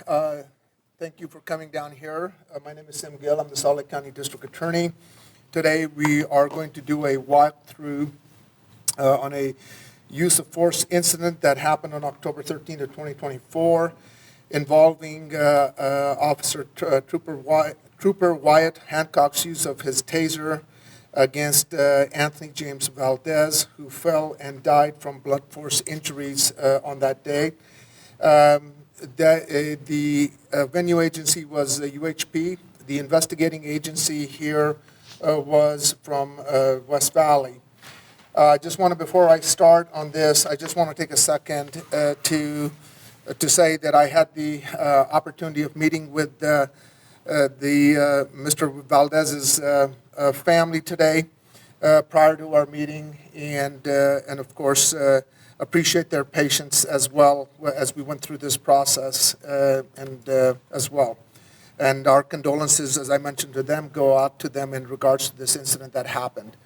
Thank you for coming down here. My name is Gill. I'm the Salt Lake County District Attorney. Today we are going to do a walkthrough on a use of force incident that happened on October 13th of 2024 involving Trooper Wyatt Hancock's use of his taser against Anthony James Valdez, who fell and died from blunt force injuries on that day. The venue agency was the UHP. The investigating agency here was from West Valley. Before I start on this, I just want to take a second to say that I had the opportunity of meeting with Mr. Valdez's family today prior to our meeting, and of course appreciate their patience as well as we went through this process as well. And our condolences, as I mentioned to them, go out to them in regards to this incident that happened.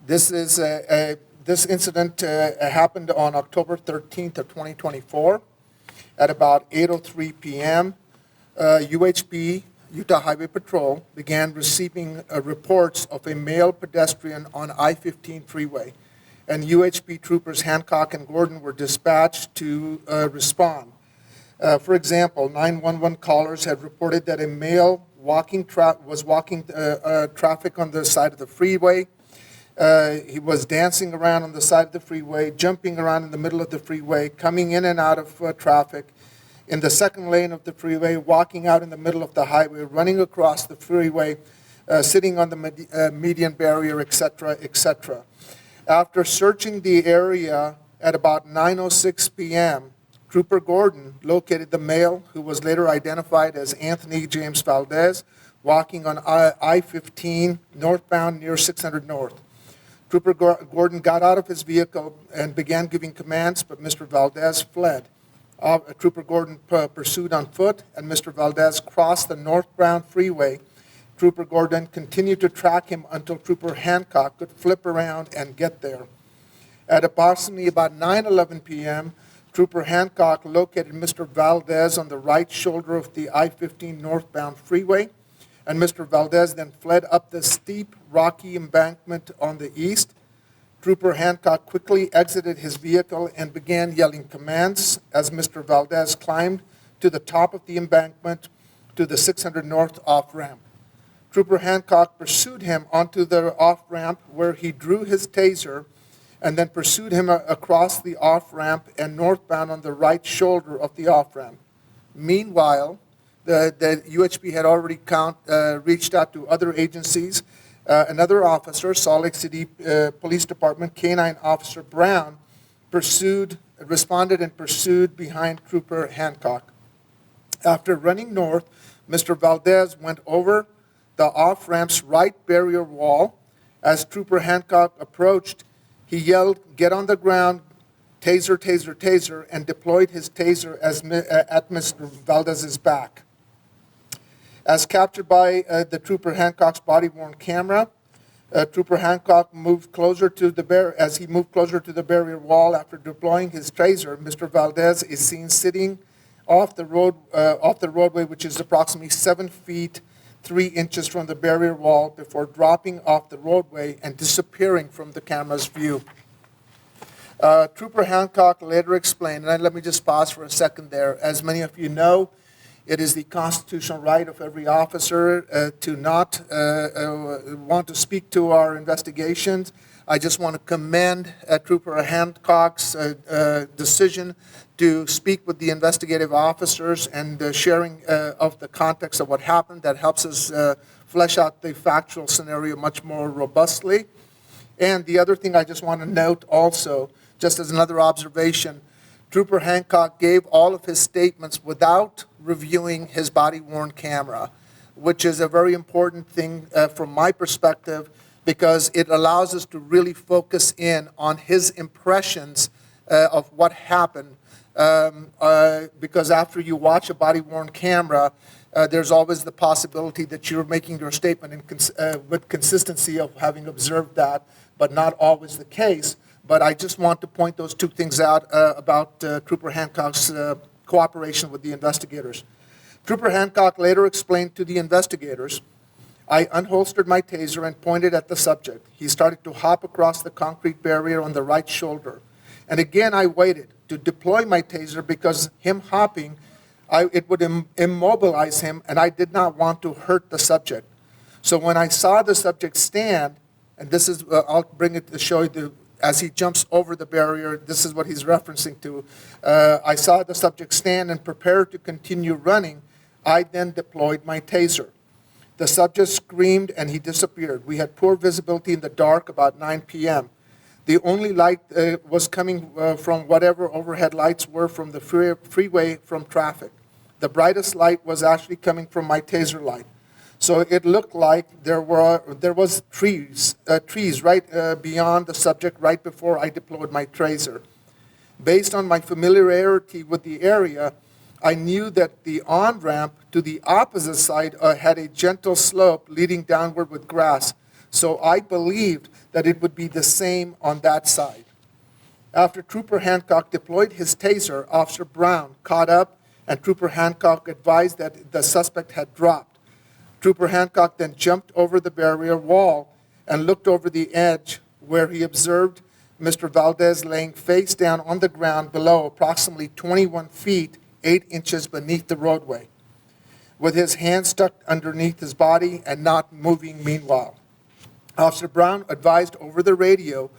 This incident happened on October 13th of 2024 at about 8:03 p.m. UHP, Utah Highway Patrol, began receiving reports of a male pedestrian on I-15 freeway, and UHP troopers Hancock and Gordon were dispatched to respond. For example, 911 callers had reported that a male was walking traffic on the side of the freeway. He was dancing around on the side of the freeway, jumping around in the middle of the freeway, coming in and out of traffic in the second lane of the freeway, walking out in the middle of the highway, running across the freeway, sitting on the median barrier, etc., etc. After searching the area at about 9:06 p.m., Trooper Gordon located the male, who was later identified as Anthony James Valdez, walking on I-15 northbound near 600 North. Trooper Gordon got out of his vehicle and began giving commands, but Mr. Valdez fled. Trooper Gordon pursued on foot, and Mr. Valdez crossed the northbound freeway. Trooper Gordon continued to track him until Trooper Hancock could flip around and get there. At approximately about 9:11 p.m., Trooper Hancock located Mr. Valdez on the right shoulder of the I-15 northbound freeway, and Mr. Valdez then fled up the steep, rocky embankment on the east. Trooper Hancock quickly exited his vehicle and began yelling commands as Mr. Valdez climbed to the top of the embankment to the 600 North off-ramp. Trooper Hancock pursued him onto the off-ramp, where he drew his taser and then pursued him across the off-ramp and northbound on the right shoulder of the off-ramp. Meanwhile, the UHP had already reached out to other agencies. Another officer, Salt Lake City Police Department K-9 Officer Brown, responded and pursued behind Trooper Hancock. After running north, Mr. Valdez went over the off-ramp's right barrier wall. As Trooper Hancock approached, he yelled, "Get on the ground, taser, taser, taser," and deployed his taser at Mr. Valdez's back. As captured by the Trooper Hancock's body-worn camera, Trooper Hancock moved closer to the barrier wall after deploying his taser. Mr. Valdez is seen sitting off the roadway, which is approximately 7 feet 3 inches from the barrier wall, before dropping off the roadway and disappearing from the camera's view. Trooper Hancock later explained, and let me just pause for a second there. As many of you know, it is the constitutional right of every officer to not want to speak to our investigations. I just want to commend Trooper Hancock's decision to speak with the investigative officers and sharing of the context of what happened. That helps us flesh out the factual scenario much more robustly. And the other thing I just want to note also, just as another observation, Trooper Hancock gave all of his statements without reviewing his body-worn camera, which is a very important thing from my perspective, because it allows us to really focus in on his impressions of what happened. Because after you watch a body-worn camera, there's always the possibility that you're making your statement with consistency of having observed that, but not always the case. But I just want to point those two things out about Trooper Hancock's cooperation with the investigators. Trooper Hancock later explained to the investigators, "I unholstered my taser and pointed at the subject. He started to hop across the concrete barrier on the right shoulder. And again, I waited to deploy my taser because him hopping, it would immobilize him, and I did not want to hurt the subject. So when I saw the subject stand," and this is, I'll bring it to show you, as he jumps over the barrier, this is what he's referencing to. "I saw the subject stand and prepared to continue running. I then deployed my taser. The subject screamed and he disappeared. We had poor visibility in the dark about 9 p.m. The only light was coming from whatever overhead lights were from the freeway from traffic. The brightest light was actually coming from my taser light. So it looked like there was trees right beyond the subject right before I deployed my taser. Based on my familiarity with the area, I knew that the on-ramp to the opposite side had a gentle slope leading downward with grass, so I believed that it would be the same on that side. After Trooper Hancock deployed his taser, Officer Brown caught up, and Trooper Hancock advised that the suspect had dropped. Trooper Hancock then jumped over the barrier wall and looked over the edge, where he observed Mr. Valdez laying face down on the ground below, approximately 21 feet, 8 inches beneath the roadway, with his hands stuck underneath his body and not moving meanwhile. Officer Brown advised over the radio,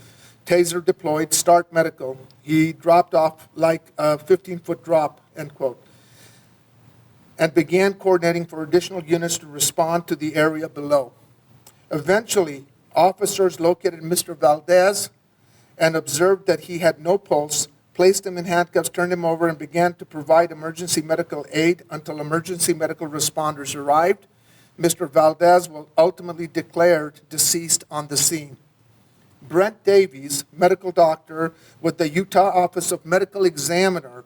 taser deployed, start medical. He dropped off like a 15-foot drop, end quote, and began coordinating for additional units to respond to the area below. Eventually, officers located Mr. Valdez and observed that he had no pulse, placed him in handcuffs, turned him over, and began to provide emergency medical aid until emergency medical responders arrived. Mr. Valdez was ultimately declared deceased on the scene. Brent Davies, medical doctor with the Utah Office of Medical Examiner,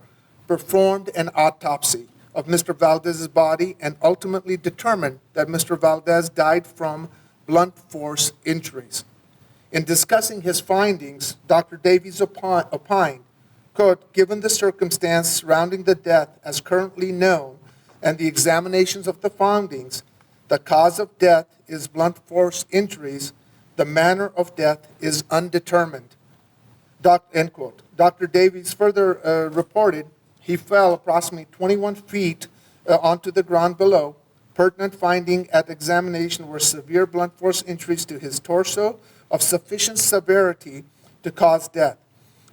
performed an autopsy of Mr. Valdez's body and ultimately determined that Mr. Valdez died from blunt force injuries. In discussing his findings, Dr. Davies opined, quote, "Given the circumstance surrounding the death as currently known and the examinations of the findings, the cause of death is blunt force injuries. The manner of death is undetermined." End quote. Dr. Davies further reported he fell approximately 21 feet onto the ground below. Pertinent finding at examination were severe blunt force injuries to his torso of sufficient severity to cause death.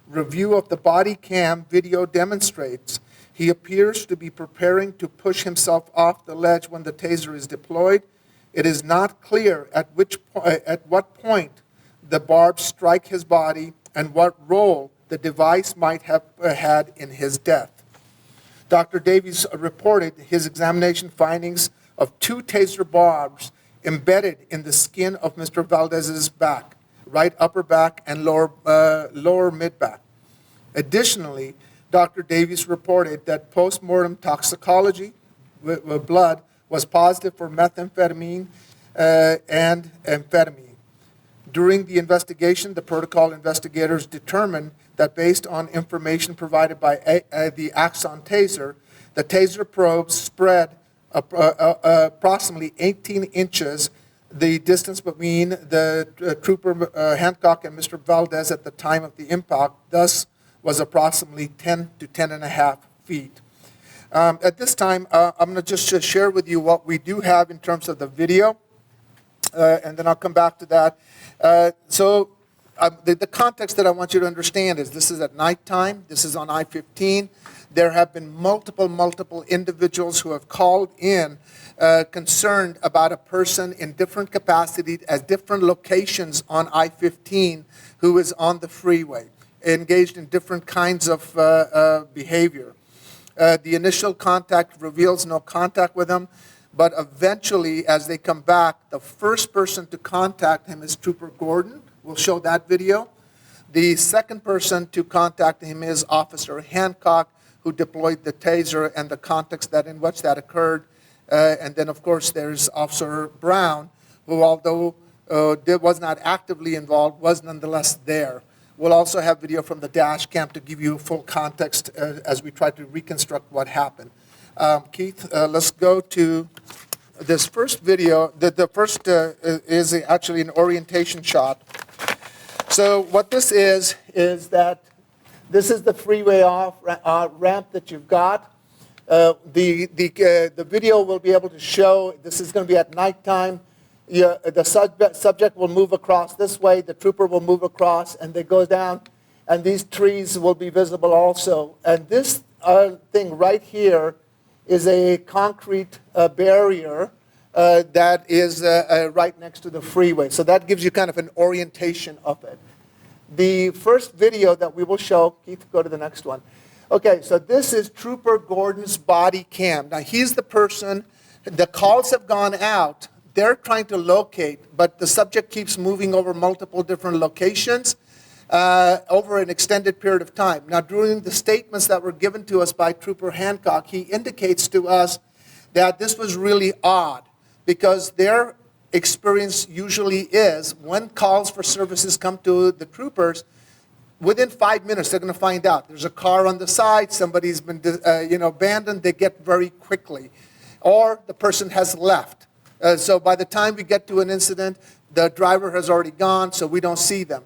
Review of the body cam video demonstrates he appears to be preparing to push himself off the ledge when the taser is deployed. It is not clear at what point the barbs strike his body and what role the device might have had in his death. Dr. Davies reported his examination findings of 2 taser barbs embedded in the skin of Mr. Valdez's back, right upper back and lower mid-back. Additionally, Dr. Davies reported that post-mortem toxicology with blood was positive for methamphetamine and amphetamine. During the investigation, the protocol investigators determined that based on information provided by the Axon taser, the taser probe spread approximately 18 inches, the distance between the Trooper Hancock and Mr. Valdez at the time of the impact, thus was approximately 10 to 10 and a half feet. At this time, I'm going to just share with you what we do have in terms of the video, and then I'll come back to that. The context that I want you to understand is this is at nighttime. This is on I-15. There have been multiple individuals who have called in concerned about a person in different capacities at different locations on I-15 who is on the freeway, engaged in different kinds of behavior. The initial contact reveals no contact with him, but eventually, as they come back, the first person to contact him is Trooper Gordon. We'll show that video. The second person to contact him is Officer Hancock, who deployed the taser and the context in which that occurred. And then, of course, there's Officer Brown, who, although was not actively involved, was nonetheless there. We'll also have video from the dash cam to give you full context as we try to reconstruct what happened. Keith, let's go to this first video. The first is actually an orientation shot. So what this is that this is the freeway off ramp that you've got. The video will be able to show, this is going to be at nighttime. The subject will move across this way, the trooper will move across, and they go down, and these trees will be visible also. And this thing right here is a concrete barrier that is right next to the freeway. So that gives you kind of an orientation of it. The first video that we will show, Keith, go to the next one. Okay, so this is Trooper Gordon's body cam. Now, he's the person, the calls have gone out. They're trying to locate, but the subject keeps moving over multiple different locations over an extended period of time. Now, during the statements that were given to us by Trooper Hancock, he indicates to us that this was really odd because their experience usually is when calls for services come to the troopers, within 5 minutes, they're going to find out. There's a car on the side, somebody's been abandoned, they get very quickly. Or the person has left. So by the time we get to an incident, the driver has already gone, so we don't see them.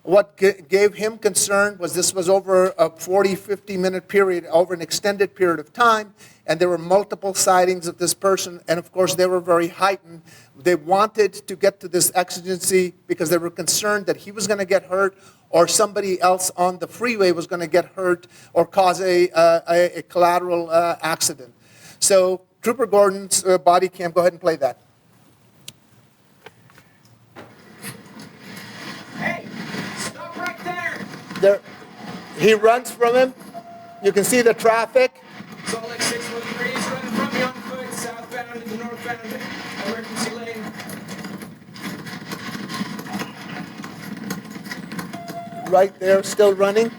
What gave him concern was this was over a 40, 50-minute period, over an extended period of time, and there were multiple sightings of this person, and of course they were very heightened. They wanted to get to this exigency because they were concerned that he was going to get hurt or somebody else on the freeway was going to get hurt or cause a collateral accident. So Trooper Gordon's body cam, go ahead and play that. Hey, stop right there. There, he runs from him. You can see the traffic. Salt Lake 613 is running from me on foot, southbound into northbound emergency lane. Right there, still running.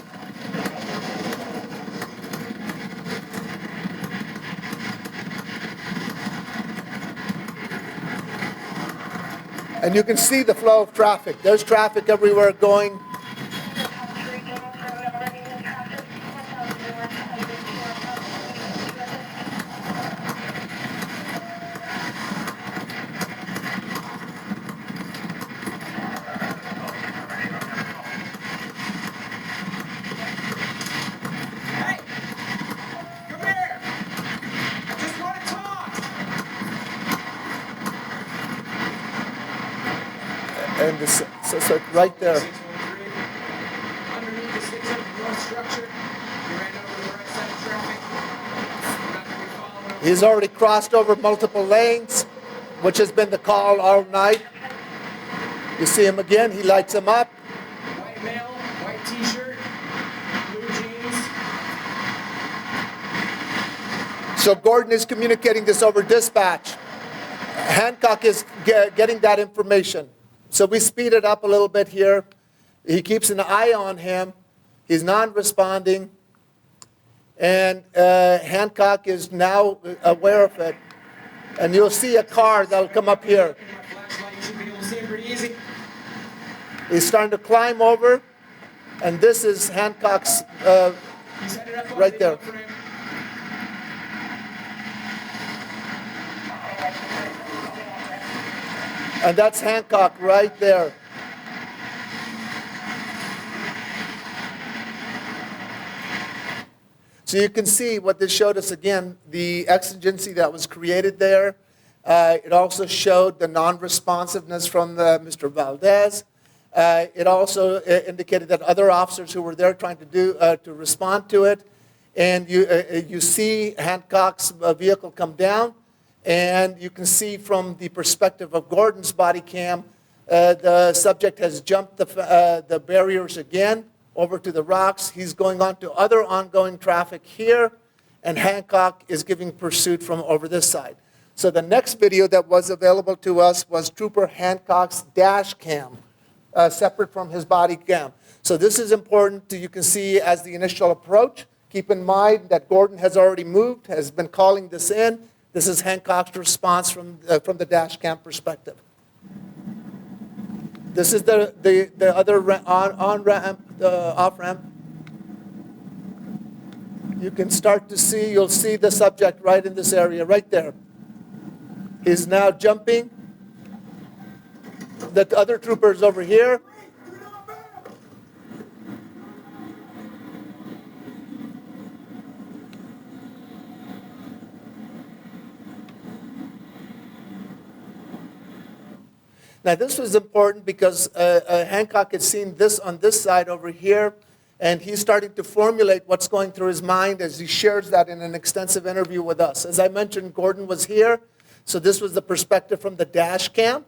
And you can see the flow of traffic. There's traffic everywhere going. Hey, come here. I just want to talk. And this, so right there. 613, underneath the 600 north structure. You ran over the right side of traffic. You're not going to be following. He's already crossed over multiple lanes, which has been the call all night. You see him again, he lights him up. White male, white t-shirt, blue jeans. So Gordon is communicating this over dispatch. Hancock is getting that information. So we speed it up a little bit here. He keeps an eye on him. He's non-responding. And Hancock is now aware of it. And you'll see a car that'll come up here. My flashlight, you should be able to see him pretty easy. He's starting to climb over. And this is Hancock's He's headed up on right the there. frame. And that's Hancock right there. So you can see what this showed us again, the exigency that was created there. It also showed the non-responsiveness from Mr. Valdez. It also indicated that other officers who were there trying to respond to it. And you see Hancock's vehicle come down. And you can see from the perspective of Gordon's body cam, the subject has jumped the barriers again over to the rocks. He's going on to other ongoing traffic here, and Hancock is giving pursuit from over this side. So the next video that was available to us was Trooper Hancock's dash cam, separate from his body cam. So this is important. You can see as the initial approach. Keep in mind that Gordon has already moved, has been calling this in. This is Hancock's response from the dash cam perspective. This is the other on ramp, off ramp. You can start to see, you'll see the subject right in this area, right there. He's now jumping. The other trooper is over here. Now this was important because Hancock had seen this on this side over here, and he's starting to formulate what's going through his mind as he shares that in an extensive interview with us. As I mentioned, Gordon was here, so this was the perspective from the dash cam.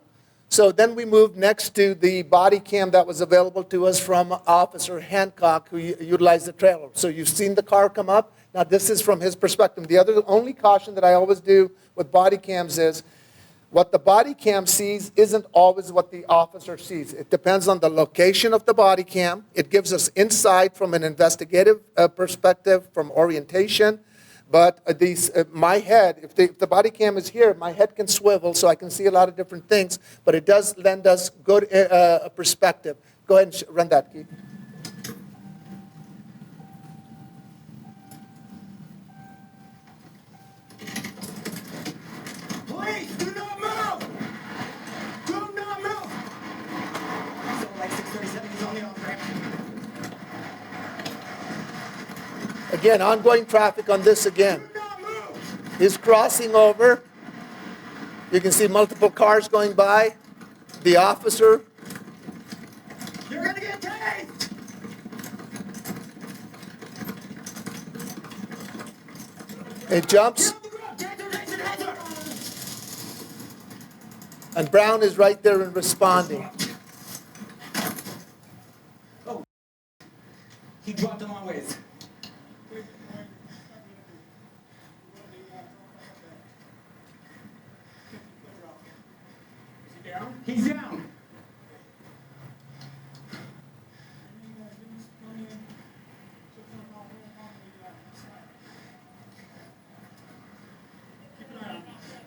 So then we moved next to the body cam that was available to us from Officer Hancock, who utilized the trailer. So you've seen the car come up. Now this is from his perspective. The only caution that I always do with body cams is, what the body cam sees isn't always what the officer sees. It depends on the location of the body cam. It gives us insight from an investigative perspective, from orientation. But my head, if the body cam is here, my head can swivel so I can see a lot of different things. But it does lend us good perspective. Go ahead and run that, Keith. Please, do not move! Do not move! So like 637 is on the off ramp. Again, ongoing traffic on this again. Do not move! He's crossing over. You can see multiple cars going by. The officer. You're gonna get tased! It jumps. Get off the ground! Taser, taser, taser! And Brown is right there and responding. Oh, he dropped a long ways. Is he down? He's down.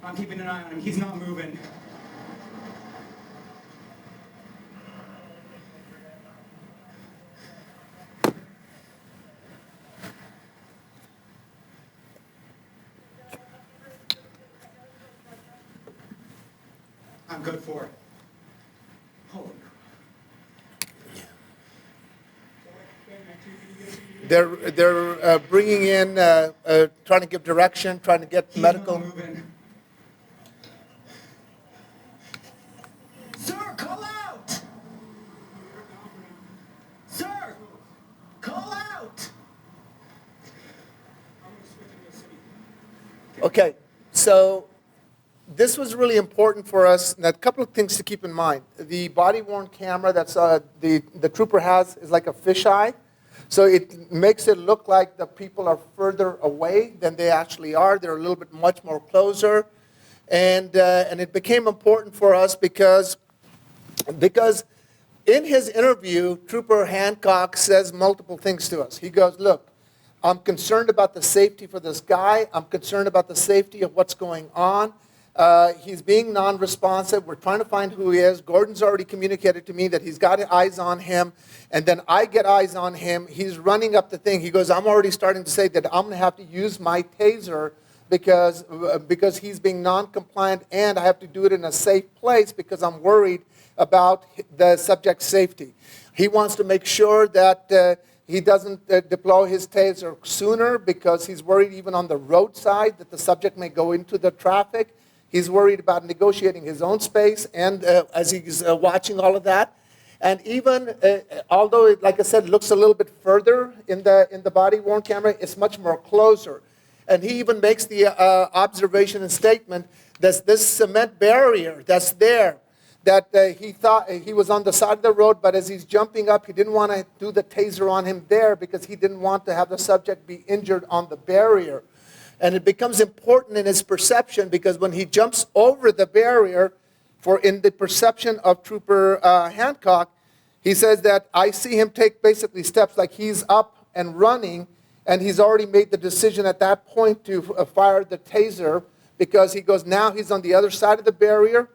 I'm keeping an eye on him. He's not moving. I'm good for it. Holy crap. They're bringing in, trying to give direction, trying to get He's medical. not moving. Sir, call out! Sir, call out! Okay, so this was really important for us. Now, a couple of things to keep in mind. The body-worn camera that's the trooper has is like a fisheye. So it makes it look like the people are further away than they actually are. They're a little bit much more closer. And it became important for us because in his interview, Trooper Hancock says multiple things to us. He goes, look, I'm concerned about the safety for this guy. I'm concerned about the safety of what's going on. He's being non-responsive. We're trying to find who he is. Gordon's already communicated to me that he's got eyes on him. And then I get eyes on him. He's running up the thing. He goes, I'm already starting to say that I'm going to have to use my taser because he's being non-compliant, and I have to do it in a safe place because I'm worried about the subject's safety. He wants to make sure that he doesn't deploy his taser sooner because he's worried even on the roadside that the subject may go into the traffic. He's worried about negotiating his own space, and as he's watching all of that. And even, although, like I said, looks a little bit further in the body-worn camera, it's much more closer. And he even makes the observation and statement that this cement barrier that's there, that he thought he was on the side of the road, but as he's jumping up, he didn't want to do the taser on him there because he didn't want to have the subject be injured on the barrier. And it becomes important in his perception because when he jumps over the barrier, in the perception of Trooper Hancock, he says that I see him take basically steps like he's up and running, and he's already made the decision at that point to fire the taser because he goes, now he's on the other side of the barrier,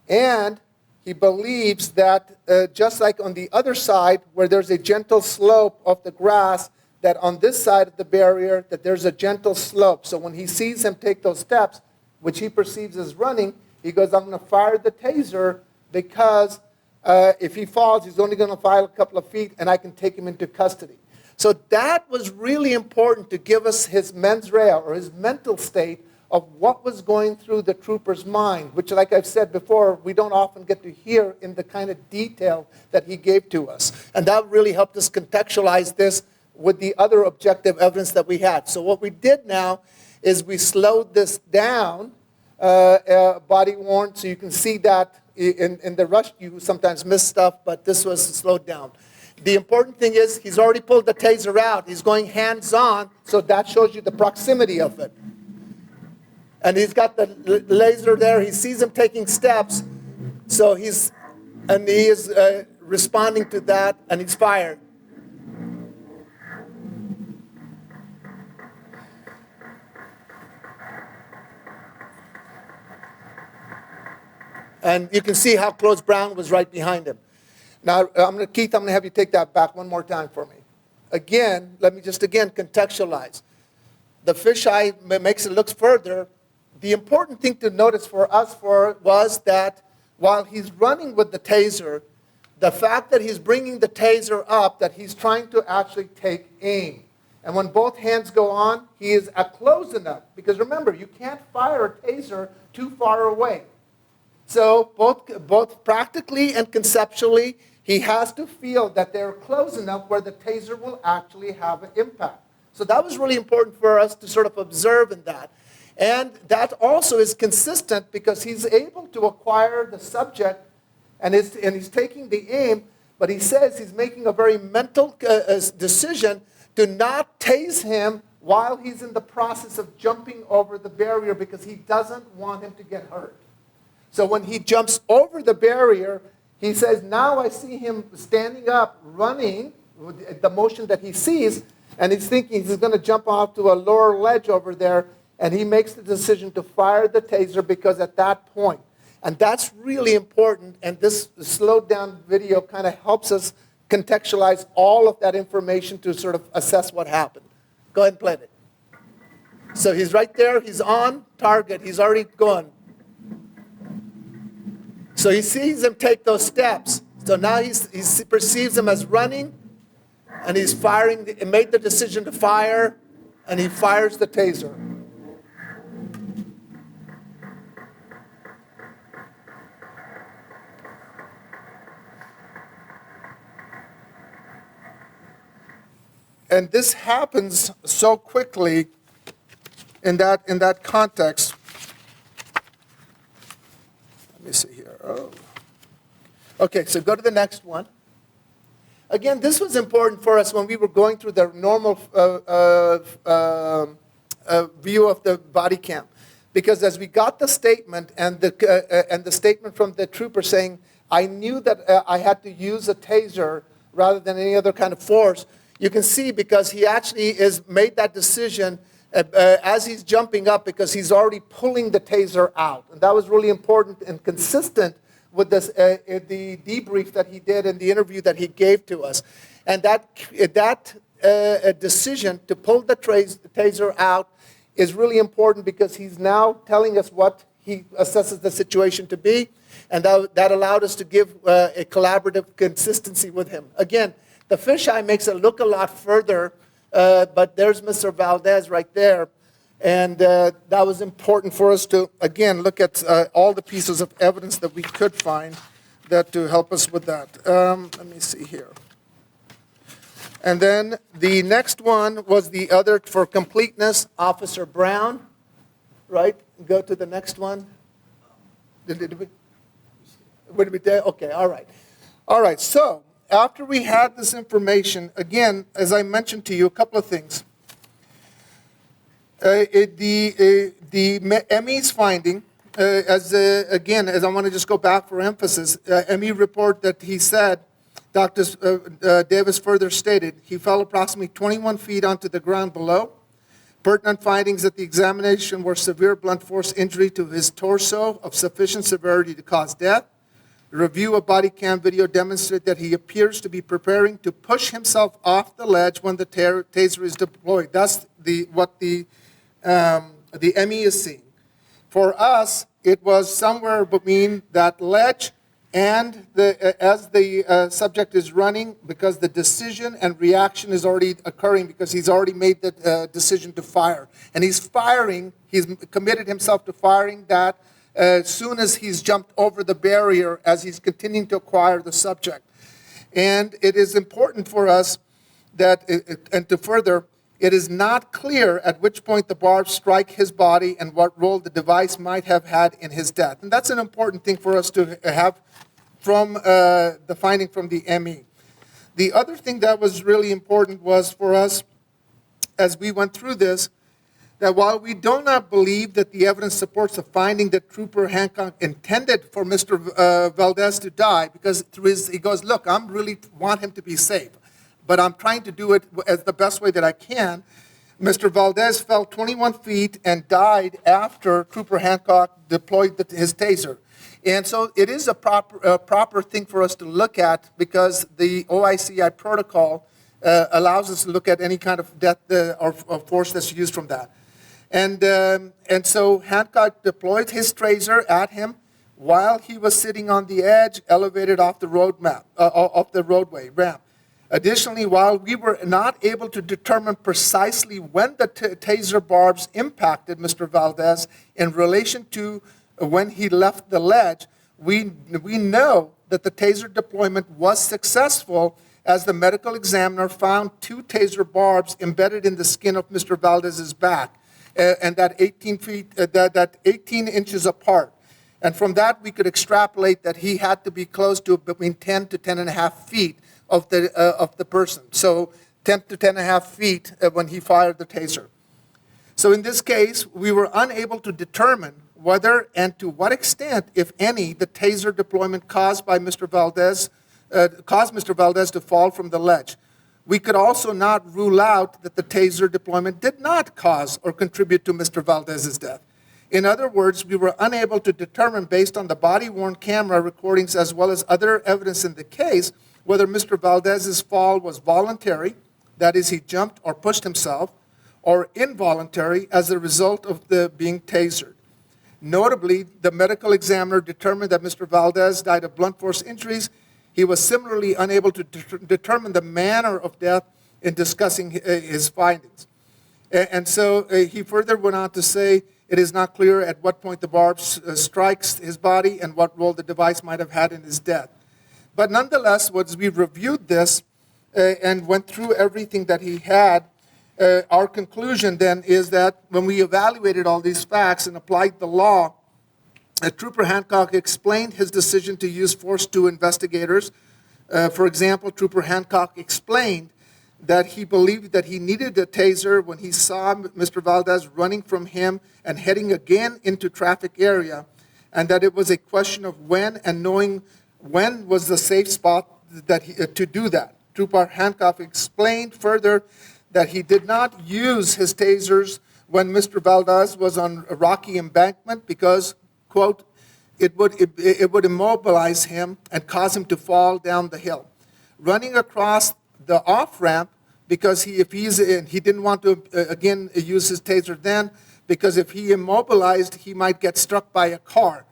and he believes that just like on the other side, where there's a gentle slope of the grass, that on this side of the barrier, that there's a gentle slope. So when he sees him take those steps, which he perceives as running, he goes, I'm going to fire the taser because if he falls, he's only going to fall a couple of feet, and I can take him into custody. So that was really important to give us his mens rea, or his mental state, of what was going through the trooper's mind, which, like I've said before, we don't often get to hear in the kind of detail that he gave to us. And that really helped us contextualize this with the other objective evidence that we had. So what we did now is we slowed this down, body worn, so you can see that in the rush you sometimes miss stuff, but this was slowed down. The important thing is he's already pulled the taser out. He's going hands-on, so that shows you the proximity of it. And he's got the laser there. He sees him taking steps, so he is responding to that, and he's fired. And you can see how close Brown was right behind him. Now, Keith, I'm going to have you take that back one more time for me. Again, let me just contextualize. The fisheye makes it look further. The important thing to notice for us was that while he's running with the taser, the fact that he's bringing the taser up, that he's trying to actually take aim. And when both hands go on, he is at close enough. Because remember, you can't fire a taser too far away. So both practically and conceptually, he has to feel that they're close enough where the taser will actually have an impact. So that was really important for us to sort of observe in that. And that also is consistent because he's able to acquire the subject and he's taking the aim, but he says he's making a very mental decision to not tase him while he's in the process of jumping over the barrier because he doesn't want him to get hurt. So when he jumps over the barrier, he says, now I see him standing up, running, with the motion that he sees, and he's thinking he's going to jump off to a lower ledge over there, and he makes the decision to fire the taser because at that point, and that's really important, and this slowed down video kind of helps us contextualize all of that information to sort of assess what happened. Go ahead and play it. So he's right there, he's on target, he's already gone. So he sees him take those steps. So now he perceives him as running, and he's firing. He made the decision to fire, and he fires the taser. And this happens so quickly in that context. Let me see here. Oh. Okay, so go to the next one. Again, this was important for us when we were going through the normal view of the body cam. Because as we got the statement and the statement from the trooper saying, I knew that I had to use a taser rather than any other kind of force, you can see because he actually has made that decision as he's jumping up because he's already pulling the taser out. And that was really important and consistent with this, the debrief that he did and the interview that he gave to us. And that decision to pull the taser out is really important because he's now telling us what he assesses the situation to be. And that allowed us to give a collaborative consistency with him. Again, the fisheye makes it look a lot further, but there's Mr. Valdez right there. And that was important for us to, again, look at all the pieces of evidence that we could find that to help us with that. Let me see here. And then the next one was the other, for completeness, Officer Brown, right? Go to the next one. Did we there? Okay, all right. All right, so after we had this information, again, as I mentioned to you, a couple of things. The ME's finding, as I want to just go back for emphasis, ME report that he said, Dr. Davis further stated, he fell approximately 21 feet onto the ground below. Pertinent findings at the examination were severe blunt force injury to his torso of sufficient severity to cause death, Review of body cam video demonstrated that he appears to be preparing to push himself off the ledge when the taser is deployed. That's what the ME is seeing. For us, it was somewhere between that ledge and as the subject is running, because the decision and reaction is already occurring because he's already made the decision to fire. And he's firing, he's committed himself to firing that as soon as he's jumped over the barrier as he's continuing to acquire the subject. And it is important for us that, and to further, it is not clear at which point the barbs strike his body and what role the device might have had in his death. And that's an important thing for us to have from the finding from the ME. The other thing that was really important was for us, as we went through this, that while we do not believe that the evidence supports the finding that Trooper Hancock intended for Mr. Valdez to die, because through he goes, look, I really want him to be safe, but I'm trying to do it as the best way that I can. Mr. Valdez fell 21 feet and died after Trooper Hancock deployed his taser. And so it is a proper thing for us to look at, because the OICI protocol allows us to look at any kind of death or force that's used from that. And so Hancock deployed his taser at him while he was sitting on the edge, elevated off the roadway ramp. Additionally, while we were not able to determine precisely when the taser barbs impacted Mr. Valdez in relation to when he left the ledge, we know that the taser deployment was successful, as the medical examiner found 2 taser barbs embedded in the skin of Mr. Valdez's back, and that 18 inches apart. And from that, we could extrapolate that he had to be close to between 10 to 10 and a half feet of the person. So 10 to 10 and a half feet when he fired the taser. So in this case, we were unable to determine whether and to what extent, if any, the taser deployment caused Mr. Valdez to fall from the ledge. We could also not rule out that the taser deployment did not cause or contribute to Mr. Valdez's death. In other words, we were unable to determine, based on the body-worn camera recordings as well as other evidence in the case, whether Mr. Valdez's fall was voluntary, that is, he jumped or pushed himself, or involuntary as a result of being tasered. Notably, the medical examiner determined that Mr. Valdez died of blunt force injuries. He was similarly unable to determine the manner of death in discussing his findings. And so he further went on to say, it is not clear at what point the barb strikes his body and what role the device might have had in his death. But nonetheless, as we reviewed this and went through everything that he had, our conclusion then is that when we evaluated all these facts and applied the law, Trooper Hancock explained his decision to use force to investigators. For example, Trooper Hancock explained that he believed that he needed a taser when he saw Mr. Valdez running from him and heading again into traffic area, and that it was a question of when, and knowing when was the safe spot to do that. Trooper Hancock explained further that he did not use his tasers when Mr. Valdez was on a rocky embankment because, quote, it would immobilize him and cause him to fall down the hill. Running across the off-ramp, because he didn't want to, again, use his taser then, because if he immobilized, he might get struck by a car.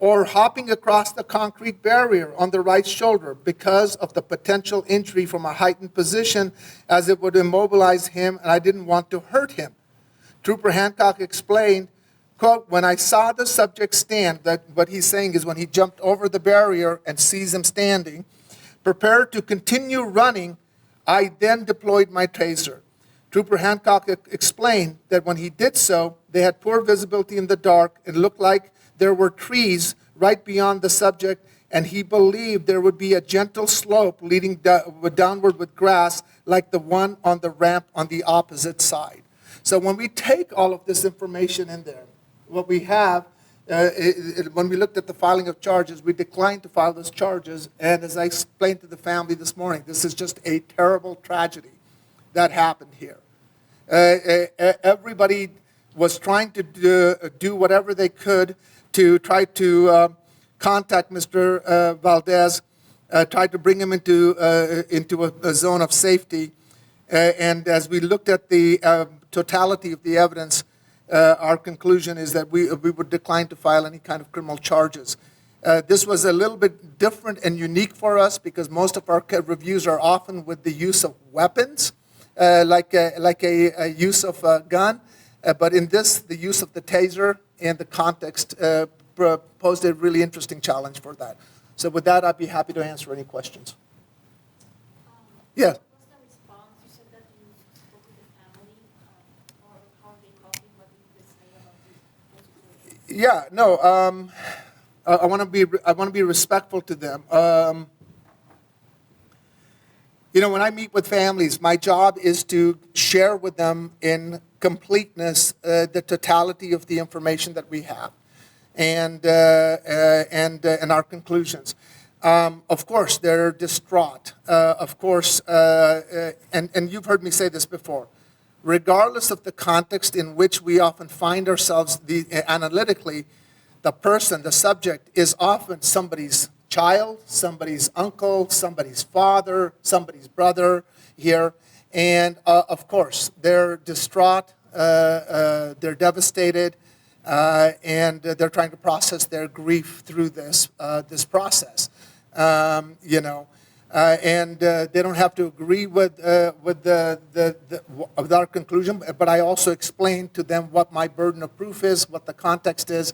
Or hopping across the concrete barrier on the right shoulder because of the potential injury from a heightened position, as it would immobilize him, and I didn't want to hurt him. Trooper Hancock explained, quote, when I saw the subject stand, that what he's saying is when he jumped over the barrier and sees him standing, prepared to continue running, I then deployed my taser. Trooper Hancock explained that when he did so, they had poor visibility in the dark. It looked like there were trees right beyond the subject, and he believed there would be a gentle slope leading downward with grass like the one on the ramp on the opposite side. So when we take all of this information in there, what we have, when we looked at the filing of charges, we declined to file those charges, and as I explained to the family this morning, this is just a terrible tragedy that happened here. Everybody was trying to do whatever they could to try to contact Mr. Valdez, tried to bring him into a zone of safety. And as we looked at the totality of the evidence, our conclusion is that we would decline to file any kind of criminal charges. This was a little bit different and unique for us because most of our reviews are often with the use of weapons, like a use of a gun. But in this, the use of the taser and the context posed a really interesting challenge for that. So with that, I'd be happy to answer any questions. Yeah. What was the response? You said that you spoke with the family, or how are they coping? What did they say about this? Yeah, no, I want to be respectful to them. When I meet with families, my job is to share with them in completeness the totality of the information that we have, and our conclusions. Of course, they're distraught. Of course, and you've heard me say this before. Regardless of the context in which we often find ourselves analytically, the person, the subject, is often somebody's child, somebody's uncle, somebody's father, somebody's brother here. And of course, they're distraught, they're devastated, and they're trying to process their grief through this process. And they don't have to agree with our conclusion, but I also explained to them what my burden of proof is, what the context is,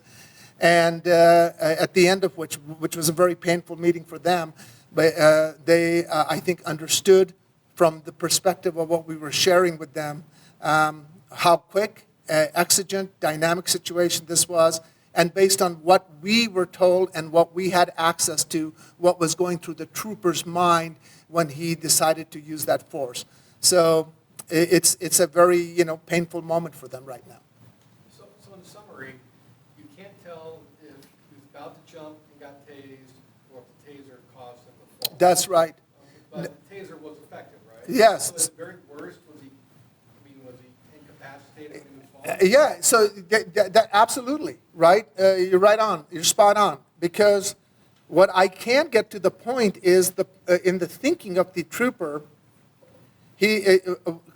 and at the end of which was a very painful meeting for them, but they, I think, understood from the perspective of what we were sharing with them how quick, exigent, dynamic situation this was, and based on what we were told and what we had access to, what was going through the trooper's mind when he decided to use that force. So it's a very painful moment for them right now. So in summary, you can't tell if he was about to jump and got tased or if the taser caused him to fall. That's right. Okay, but the taser was effective, right? Yes. So at the very worst, was he incapacitated when he was falling? Yeah, so that absolutely, right? You're right on. You're spot on. Because what I can get to the point is in the thinking of the trooper, a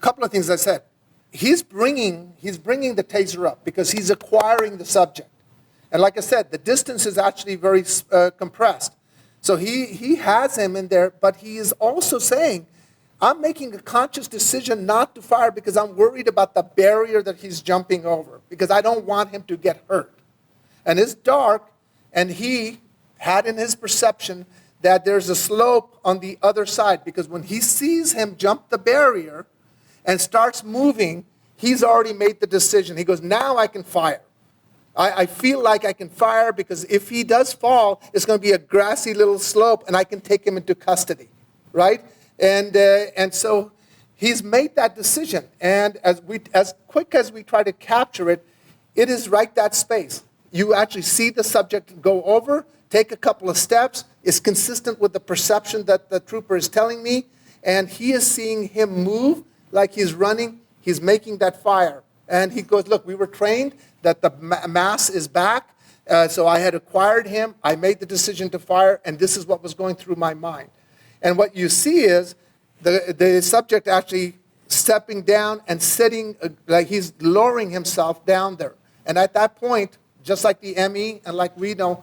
couple of things I said. He's bringing the taser up because he's acquiring the subject. And like I said, the distance is actually very compressed. So he has him in there, but he is also saying, I'm making a conscious decision not to fire because I'm worried about the barrier that he's jumping over, because I don't want him to get hurt. And it's dark, and he had in his perception that there's a slope on the other side, because when he sees him jump the barrier and starts moving, he's already made the decision. He goes, now I can fire. I feel like I can fire because if he does fall, it's going to be a grassy little slope, and I can take him into custody, right? And so he's made that decision. And as quick as we try to capture it, it is right that space. You actually see the subject go over, take a couple of steps. It's consistent with the perception that the trooper is telling me. And he is seeing him move like he's running. He's making that fire. And he goes, look, we were trained that the mass is back. So I had acquired him. I made the decision to fire. And this is what was going through my mind. And what you see is the subject actually stepping down and sitting, like he's lowering himself down there. And at that point, just like the ME and like we know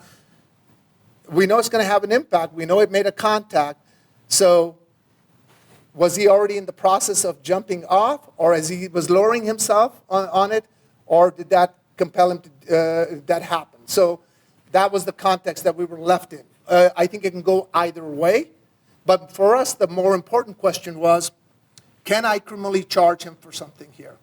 it's going to have an impact. We know it made a contact. So was he already in the process of jumping off, or as he was lowering himself on it, or did that compel him to that happen? So that was the context that we were left in. I think it can go either way. But for us, the more important question was, can I criminally charge him for something here?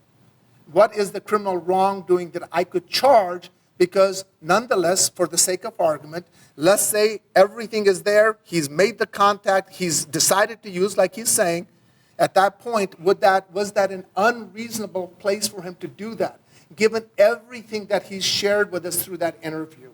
What is the criminal wrongdoing that I could charge? Because nonetheless, for the sake of argument, let's say everything is there, he's made the contact, he's decided to use, like he's saying, at that point, was that an unreasonable place for him to do that, given everything that he's shared with us through that interview?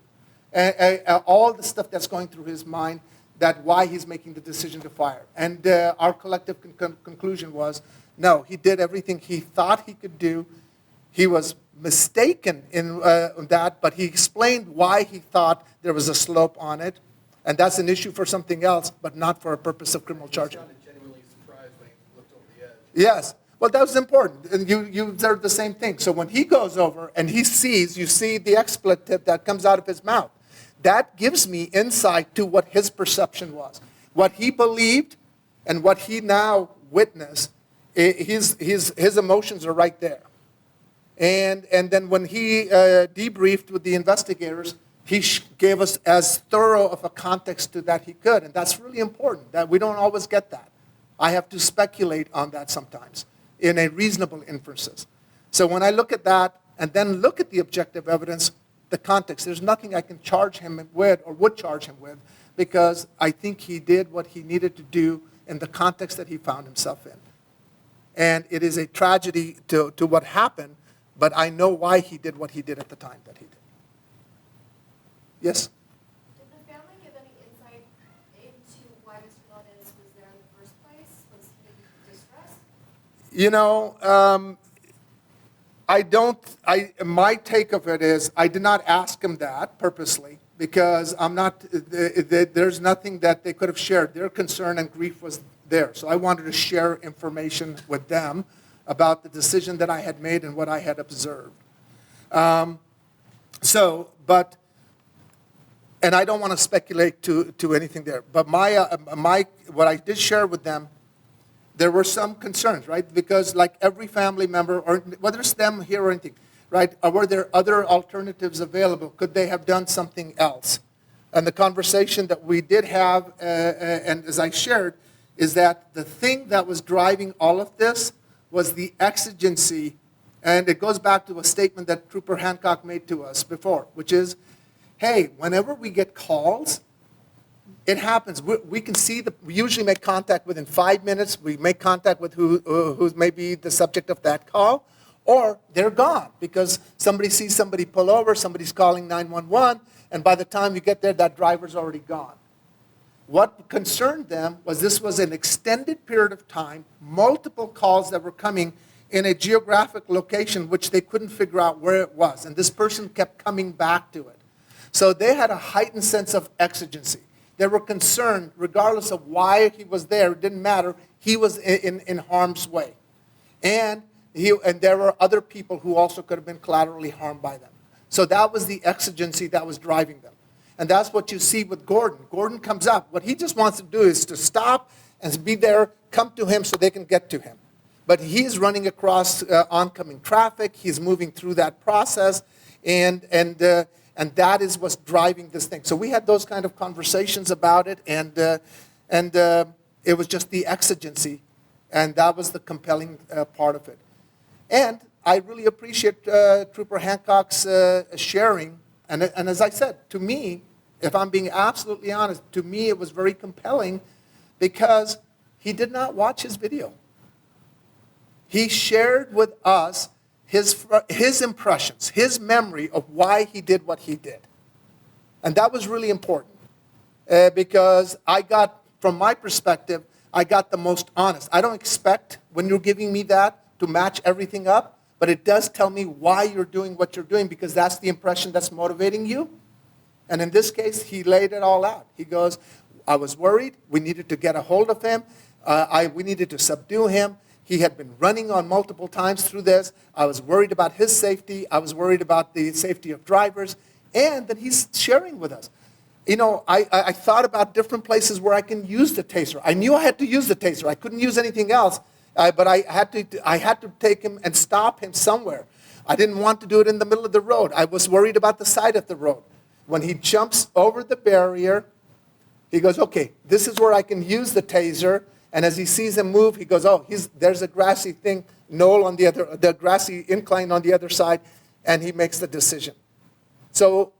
All the stuff that's going through his mind, that why he's making the decision to fire. And our collective conclusion was, no, he did everything he thought he could do. He was mistaken in that, but he explained why he thought there was a slope on it, and that's an issue for something else, but not for a purpose of criminal He charging. sounded genuinely surprised when he looked over the edge. Yes. Well, that was important. And you observed the same thing. So when he goes over and he sees, you see the expletive that comes out of his mouth. That gives me insight to what his perception was. What he believed and what he now witnessed, his emotions are right there. And then when he debriefed with the investigators, he gave us as thorough of a context to that he could. And that's really important, that we don't always get that. I have to speculate on that sometimes in a reasonable inferences. So when I look at that and then look at the objective evidence, the context, there's nothing I can charge him with or would charge him with, because I think he did what he needed to do in the context that he found himself in. And it is a tragedy to what happened, but I know why he did what he did at the time that he did. Yes? Did the family give any insight into why Mr. Valdez was there in the first place? Was he in distress? You know, my take of it is I did not ask him that purposely, because there's nothing that they could have shared. Their concern and grief was there. So I wanted to share information with them about the decision that I had made and what I had observed. And I don't want to speculate to anything there. But what I did share with them, there were some concerns, right? Because like every family member, or whether it's them here or anything, right? Were there other alternatives available? Could they have done something else? And the conversation that we did have, and as I shared, is that the thing that was driving all of this was the exigency, and it goes back to a statement that Trooper Hancock made to us before, which is, hey, whenever we get calls, it happens. We can see we usually make contact within 5 minutes. We make contact with who's maybe the subject of that call, or they're gone because somebody sees somebody pull over, somebody's calling 911, and by the time you get there, that driver's already gone. What concerned them was this was an extended period of time, multiple calls that were coming in a geographic location which they couldn't figure out where it was, and this person kept coming back to it. So they had a heightened sense of exigency. They were concerned, regardless of why he was there, it didn't matter, he was in harm's way. And there were other people who also could have been collaterally harmed by them. So that was the exigency that was driving them. And that's what you see with Gordon. Gordon comes up. What he just wants to do is to stop and be there, come to him so they can get to him. But he's running across oncoming traffic. He's moving through that process. And that is what's driving this thing. So we had those kind of conversations about it, and it was just the exigency, and that was the compelling part of it. And I really appreciate Trooper Hancock's sharing, and as I said, to me, if I'm being absolutely honest, to me it was very compelling because he did not watch his video. He shared with us his impressions, his memory of why he did what he did. And that was really important because from my perspective, I got the most honest. I don't expect, when you're giving me that, to match everything up, but it does tell me why you're doing what you're doing, because that's the impression that's motivating you. And in this case, he laid it all out. He goes, I was worried. We needed to get a hold of him. We needed to subdue him. He had been running on multiple times through this. I was worried about his safety. I was worried about the safety of drivers. And that he's sharing with us. You know, I thought about different places where I can use the Taser. I knew I had to use the Taser. I couldn't use anything else. But I had to take him and stop him somewhere. I didn't want to do it in the middle of the road. I was worried about the side of the road. When he jumps over the barrier, he goes, okay, this is where I can use the Taser. And as he sees him move, he goes, oh, there's a grassy knoll on the grassy incline on the other side, and he makes the decision. So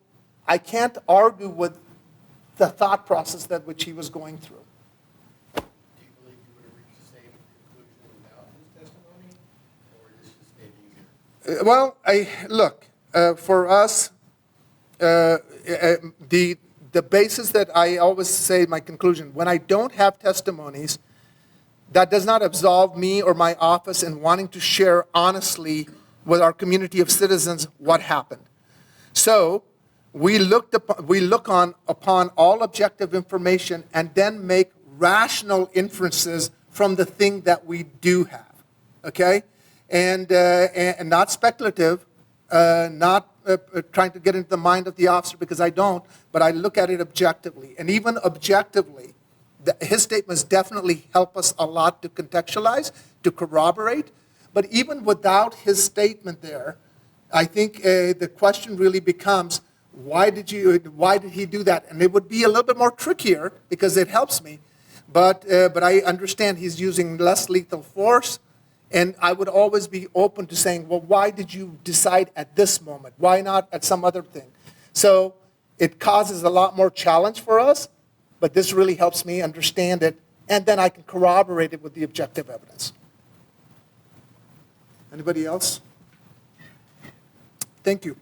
I can't argue with the thought process which he was going through. Do you believe you would have reached the same conclusion without his testimony, or is this just made easier? Look, for us, the basis that I always say, my conclusion, when I don't have testimonies, that does not absolve me or my office in wanting to share honestly with our community of citizens what happened. So we look upon all objective information and then make rational inferences from the thing that we do have, okay? And not speculative, not trying to get into the mind of the officer because I don't, but I look at it objectively. And even objectively, his statements definitely help us a lot to contextualize, to corroborate. But even without his statement there, I think the question really becomes, why did he do that? And it would be a little bit more trickier because it helps me. But I understand he's using less lethal force. And I would always be open to saying, well, why did you decide at this moment? Why not at some other thing? So it causes a lot more challenge for us, but this really helps me understand it, and then I can corroborate it with the objective evidence. Anybody else? Thank you.